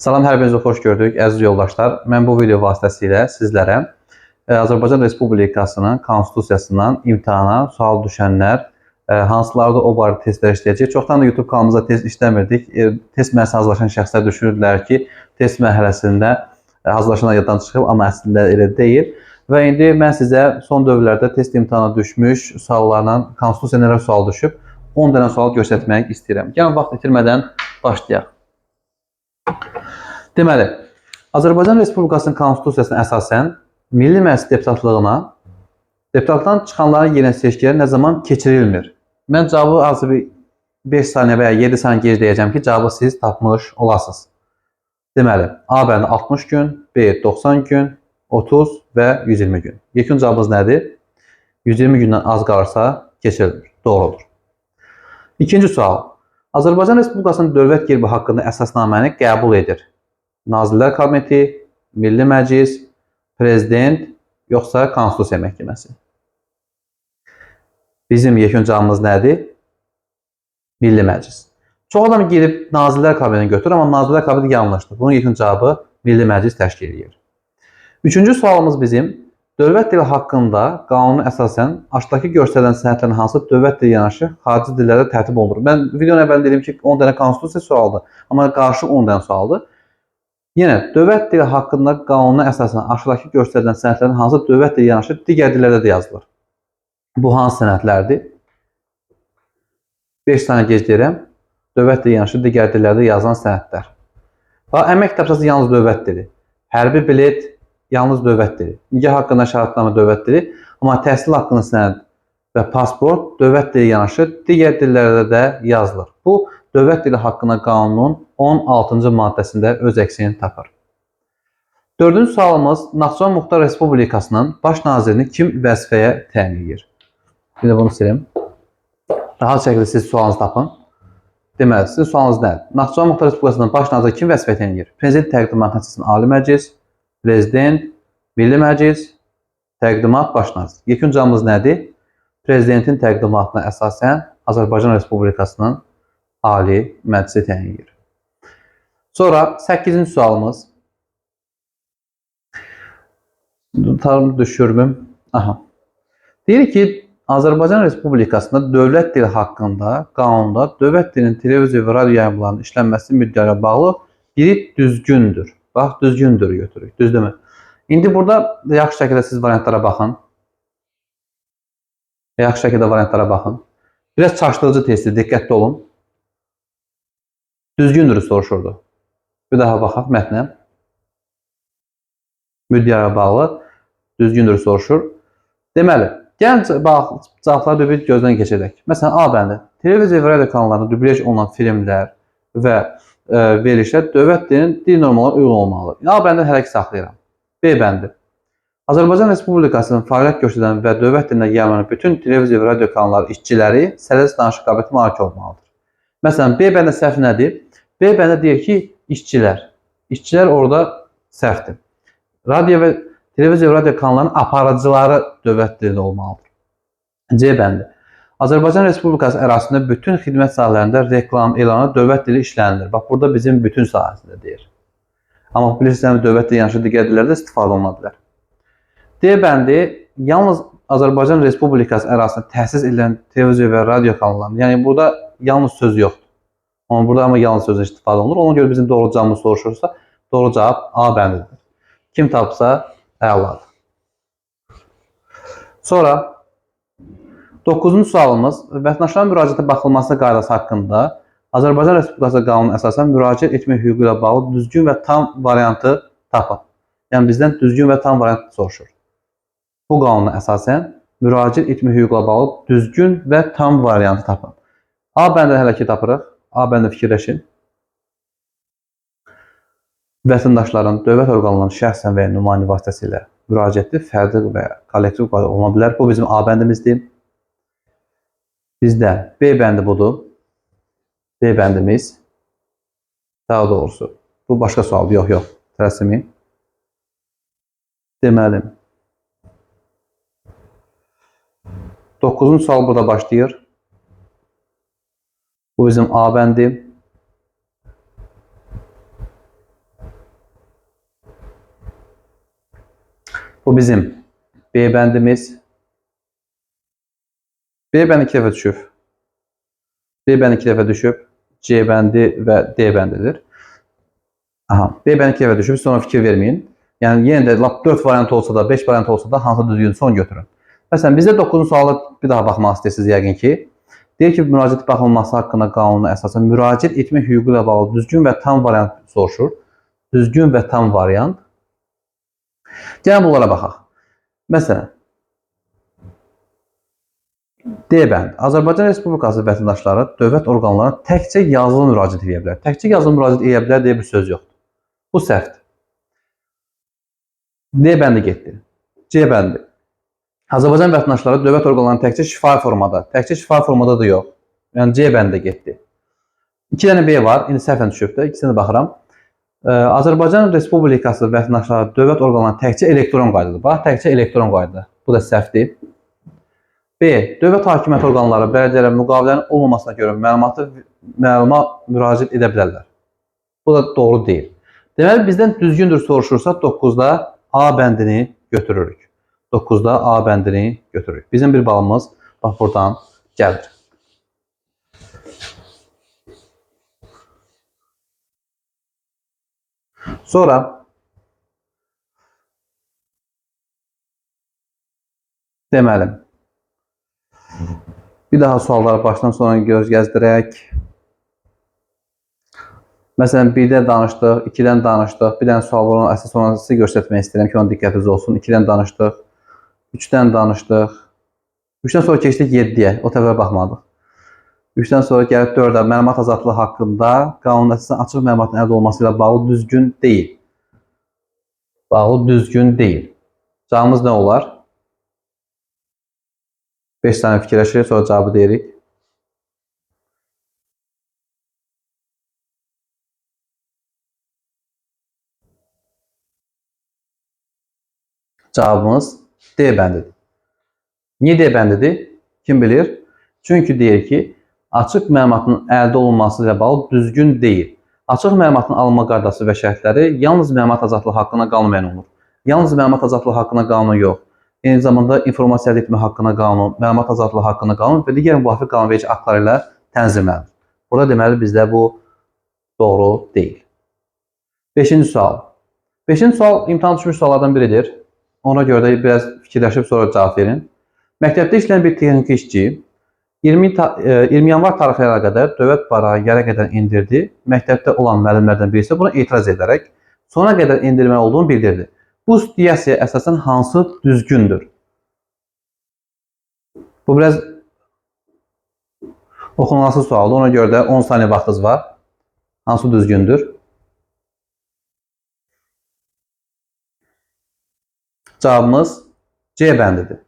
Salam, hər birinizi xoş gördük, əziz yoldaşlar. Mən bu video vasitəsilə sizlərə Azərbaycan Respublikasının Konstitusiyasından imtahana sual düşənlər hansılarda o barədə testlər işləyəcək. Çoxdan da YouTube kanalımızda test işləmirdik. Test mərhələsinə hazırlaşan şəxslər düşünürdülər ki, test mərhələsində hazırlaşanlar yaddan çıxıb, amma əslində elə deyil. Və indi mən sizə son dövrlərdə test imtahana düşmüş suallarla Konstitusiyaya nələr sual düşüb, 10 dənə sual göstərmək istəyirəm. Gəlin vaxt itirmədən başlayaq. Deməli, Azərbaycan Respublikasının Konstitusiyasına əsasən Milli Məclis deputatlıqdan çıxanların yerinə seçkiləri nə zaman keçirilmir? Mən cavabı azı bir 5 saniyə və ya 7 saniyə gec deyəcəm ki, cavabı siz tapmış olasınız. Deməli, A bəndi 60 gün, B 90 gün, 30 və 120 gün. Yekun cavabımız nədir? 120 gündən az qalırsa keçirilir. Doğrudur. İkinci sual. Azərbaycan Respublikasının dövlət gerbi haqqında əsasnaməni qəbul edir. Nazirlər Kabineti, Milli Məclis, Prezident, yoxsa Konstitusiya Məhkəməsi? Bizim yekun cavabımız nədir? Milli Məclis. Çox adam girib Nazirlər Kabinetini götürür, amma Nazirlər Kabineti yanlışdır. Bunun yekun cavabı Milli Məclis təşkil edir. Üçüncü sualımız bizim. Dövlət dili haqqında qanuna əsasən aşağıdakı göstərilən sənədlərin hansı dövlət dili yanaşı xarici dillərdə tərtib olunur? Mən videonun əvvəlində dedim ki, 10 dənə konstitusiya sualdır, amma qarşı 10 dənə sualdır. Yenə, dövlət dili haqqında qanuna əsasən aşağıdakı göstərilən sənədlərin hansı dövlət dili yanaşı digər dillərdə də yazılır? Bu hansı sənədlərdir? 5 saniyə gec deyirəm. Dövlət dili yanaşı digər dillərdə yazılan sənədlər. Əmək kitabçası yalnız dövlət dili. Hərbi bilet yalnız dövlət dili. Nikah haqqında şəhadətnamə dövlət dili, amma təhsil haqqında sənəd və pasport dövlət dili yanaşı digər dillərdə də yazılır. Bu, dövlət dili haqqında qanunun 16-cı maddəsində öz əksini tapır. Dördüncü sualımız, Naxçıvan Muxtar Respublikasının baş nazirini kim vəzifəyə təyin edir? Bir də bunu silim. Rahat şəkildə siz sualınızı tapın. Deməli, sizin sualınız nədir? Naxçıvan Muxtar Respublikasının baş naziri kim vəzifəyə təyin edir? Prezident təqdimatına seçilən Ali Məclis, Prezident, Milli Məclis, təqdimat, baş nazir. Yekun cavabımız nədir? Prezidentin təqdimatına əsasən Azərbaycan Respublikasının Ali Məclisi təyin edir. Sonra 8-ci sualımız. Tutarım düşürmüm. Deyir ki, Azərbaycan Respublikasında dövlət dili haqqında qanunda dövlət dilinin televiziya və radio yayımlarının işlənməsi müddətinə bağlı biri düzgündür. Bax, düzgündür götürük. Düzdürmü? İndi burada yaxşı şəkildə siz variantlara baxın. Yaxşı şəkildə variantlara baxın. Biraz çaşdırıcı testdir, diqqətli olun. Düzgündür soruşurdu. Bir daha baxaq mətnə. Müddəyə bağlı düzgündür soruşur. Deməli, gəlin cavabları bir gözdən keçirdək. Məsələn, A bəndi. Televiziya və radio kanallarında dublaj olunan filmlər və verilişlər dövlət dilinin dil normalarına uyğun olmalıdır. A bəndi hələ ki saxlayıram. B bəndi. Azərbaycan Respublikasının fəaliyyət göstərən və dövlət dilində yayımlanan bütün televiziya və radio kanalları işçiləri sərbəst danışıq qabiliyyətinə malik olmalıdır. Məsələn, B bəndə səhv nədir? B bəndə deyir ki, işçilər. İşçilər orada səhvdir. Radio və televiziya və radio kanallarının aparıcıları dövlət dilində olmalıdır. C bəndi. Azərbaycan Respublikası ərazisində bütün xidmət sahələrində reklam, elanı dövlət dili işlənilir. Bax, burada bizim bütün sahəsində deyir. Amma bilirsiniz, dövlət dili yanaşı digər dillərdə istifadə oluna bilər. D bəndi, yalnız Azərbaycan Respublikası ərazisində təsis edilən televiziya və radio kanallarında, yəni burada yalnız söz yoxdur. Amma burada yalnız sözlə istifadə olunur. Ona görə bizim doğru cavabımız soruşursa, doğru cavab A bəndidir. Kim tapsa, əladır. Sonra 9-cu sualımız, vətəndaşların müraciətə baxılması qaydası haqqında Azərbaycan Respublikası qanununa əsasən müraciət etmək hüququ ilə bağlı düzgün və tam variantı tapın. Yəni, bizdən düzgün və tam variantı soruşur. Bu qanuna əsasən müraciət etmək hüququ ilə bağlı düzgün və tam variantı tapın. A bəndə hələ ki tapırıq. A bəndə fikirləşin. Vətəndaşların dövlət orqanlarının şəxsən və ya nümayəndə vasitəsilə müraciəti fərdi və kollektiv qayda oluna bilər. Bu bizim A bəndimizdir. Bizdə B bəndi budur. B bəndimiz. Daha doğrusu. Bu başqa sualdır. Yox. Tələsməyin. Deməli. 9-cu sual burada başlayır. Bu bizim A bəndi. Bu bizim B bəndimiz. B bəndi 2 dəfə düşüb. B bəndi 2 dəfə düşüb. C bəndi və D bəndidir. Aha, B bəndi 2 dəfə düşüb. Sonra fikir verməyin. Yəni yenə də 4 variant olsa da, 5 variant olsa da hansı düzgün son götürün. Məsələn, bizə 9-cu suala bir daha baxmaq istəyirsiniz yəqin ki. Deyir ki, müraciət baxılması haqqında qanuna əsasən müraciət etmək hüququ ilə bağlı düzgün və tam variant soruşur. Düzgün və tam variant. Gəlin bunlara baxaq. Məsələn, D bənd. Azərbaycan Respublikası vətəndaşları dövlət orqanlarına təkcə yazılı müraciət edə bilər. Təkcə yazılı müraciət edə bilər deyə bir söz yoxdur. Bu səhvdir. D bəndi getdi. C bəndi. Azərbaycan vətəndaşları dövlət orqanlarının təkcə şifahi formada da yox. Yəni C bəndi getdi. 2 dənə B var. İndi səhvən düşübdür. İkisinə baxıram. Azərbaycan Respublikası vətəndaşları dövlət orqanlarının təkcə elektron qaydada. Bax, təkcə elektron qaydada. Bu da səhvdir. B. Dövlət hakimiyyəti orqanları bələdiyyələrə müqavilənin olmamasına görə məluma müraciət edə bilərlər. Bu da doğru deyil. Deməli, bizdən düzgündür soruşursa 9-da A bəndini götürürük. 9-da A bəndini götürürük. Bizim bir balımız bax buradan gəlir. Sonra deməli bir daha suallara başdan sona göz gəzdirək. Məsələn, 1-dən danışdıq, 2-dən danışdıq. Bir dənə sual var, onu əsas ona sizə göstərmək istəyirəm ki, onun diqqətiniz olsun. 2-dən danışdıq, 3-dən danışdıq. 3-dən sonra keçdik 7-yə, o tərəfə baxmadıq. 3-dən sonra gəlib 4-ə məlumat azadlığı haqqında qanun əsasən açıq məlumatın əldə olması ilə bağlı düzgün deyil. Düzgün deyil. Cavabımız nə olar? 5 saniyə fikirləşirik, sonra cavabı deyirik. Cavabımız D bəndidir. Niyə D bəndidir? Kim bilir? Çünki deyir ki, açıq məlumatın əldə olunması ilə bağlı düzgün deyil. Açıq məlumatın alınma qaydası və şərtləri yalnız məlumat azadlığı haqqına qanun müəyyən olunur. Yalnız məlumat azadlığı haqqına qanun yox. Eyni zamanda informasiya əldə etmə haqqına qanun, məlumat azadlığı haqqına qanun və digər müvafiq qanunverici aktlar ilə tənzimlənir. Burada deməli bizdə bu doğru deyil. 5-ci sual. 5-ci sual imtahan düşmüş suallardan biridir. Ona görə də biraz fikirləşib sonra cavab verin. Məktəbdə işləyən bir texniki işçi 20 yanvar tarixi ilə qədər dövlət barağı yerə qədər indirdi. Məktəbdə olan müəllimlərdən birisi buna etiraz edərək sona qədər indirməli olduğunu bildirdi. Bu iddiaya əsasən hansı düzgündür? Bu biraz oxunulası sualdır. Ona görə də 10 saniyə vaxtınız var. Hansı düzgündür? Cavabımız C bəndidir.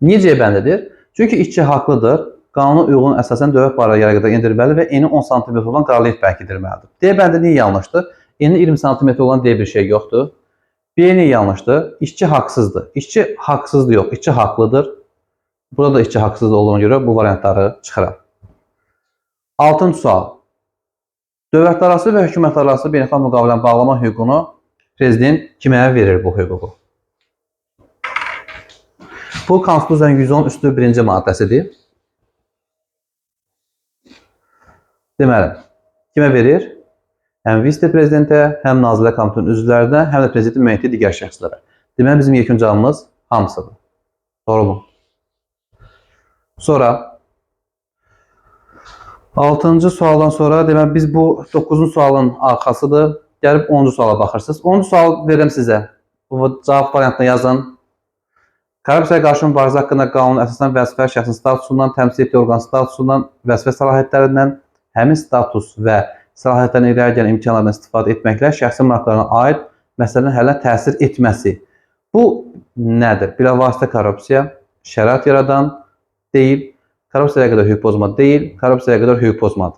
Niyə C bəndidir? Çünki işçi haqlıdır. Qanuna uyğun əsasən dövlət barağı yerə qədər endirilməli və eni 10 sm olan qaralıyıq bərk edilməlidir. D bəndi niyə yanlışdır? Eni 20 sm olan deyə bir şey yoxdur. B niyə yanlışdır? İşçi haqsızdır. İşçi haqsızdır yox, işçi haqlıdır. Burada da işçi haqsızdır olduğuna görə bu variantları çıxıram. 6-cı sual. Dövlətlərarası və hökumətlərarası beynəlxalq müqaviləni bağlama hüququnu prezident kimə verir bu hüququ? Bu Konstitusiyanın 110 maddəsidir. Deməli, kimə verir? Həm vitse-prezidentə, həm Nazirlər Komitəsinin üzvlərinə, həm də prezidentin müəyyən etdiyi digər şəxslərə. Deməli, bizim yekun cavabımız hamısıdır. Doğru mu? Sonra 6-cı sualdan sonra deməli biz bu 9-cu sualın arxasıdır. Gəlib 10-cu suala baxırsınız. 10-cu sual verirəm sizə. Bu cavab variantına yazın. Korrupsiyaya qarşı mübarizə haqqında qanun əsasən vəzifəli şəxsin statusundan, təmsil etdiyi orqan statusundan, vəzifə səlahiyyətlərindən, həmin status və səlahiyyətlərin irəli gələn imkanlardan istifadə etməklə şəxsi maraqlarına aid məsələnin həllinə təsir etməsi. Bu nədir? Bilavasitə korrupsiya, şərait yaradan deyil, korrupsiyaya qədər hüquq pozma deyil, korrupsiyaya qədər hüquq pozmadır.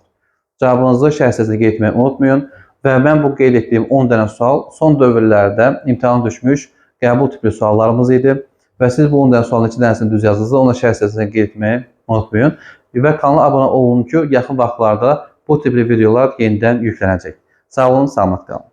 Cavabınızı şərh hissəsində qeyd etməyi unutmayın və mən bu qeyd etdiyim 10 dənə sual son dövrlərdə imtahan düşmüş qəbul tipli suallarımız idi. Və siz bu 10 dənə sualın 2 dənəsini düz yazdınızsa, ona şərh hissəsində qeyd etməyi unutmayın. Və kanala abunə olun ki, yaxın vaxtlarda bu tipli videolar yenidən yüklənəcək. Sağ olun, salamat qalın.